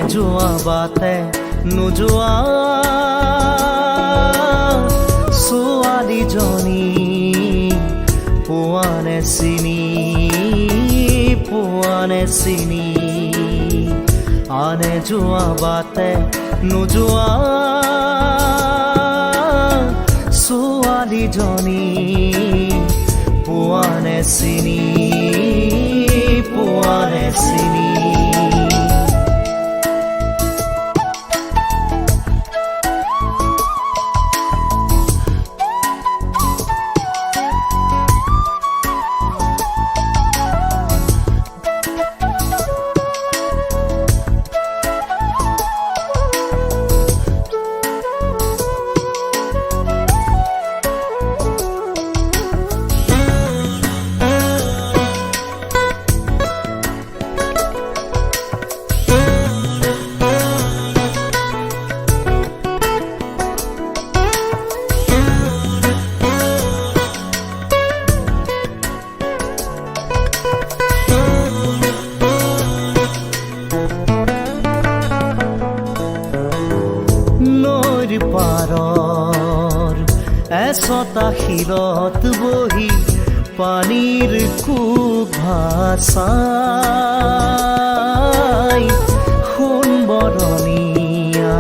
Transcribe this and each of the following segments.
যোৱা বাটে নোযোৱা ছোৱালীজনী পোৱানে চিনি আনে যোৱা বাটে নোযোৱা ছোৱালীজনী পোৱানে চিনি পাৰৰ এচটা শিলত বহি পানীৰ কুক ভাচাই সোণ বৰণীয়া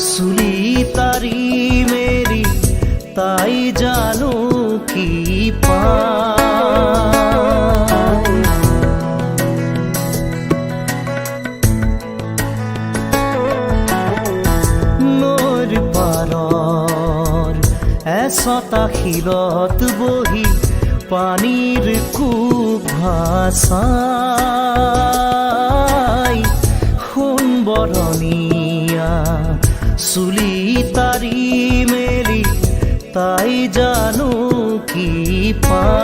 চুলি তাৰি মেৰি তাই জানো কি এচটা শিলত বহি পানীৰ কুক ভাচাই সোণ বৰণীয়া চুলি তাৰি মেলি তাই জানো কি পায়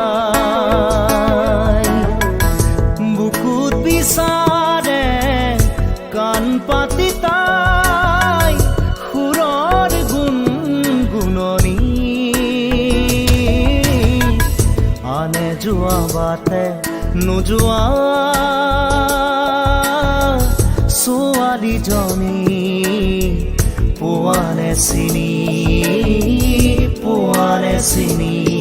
বুকুত বিচাৰে কাণ পাতি তাই সুৰৰ গুণগুণনি আনে যোৱা বাটে নোযোৱা ছোৱালীজনী পোৱানে চিনি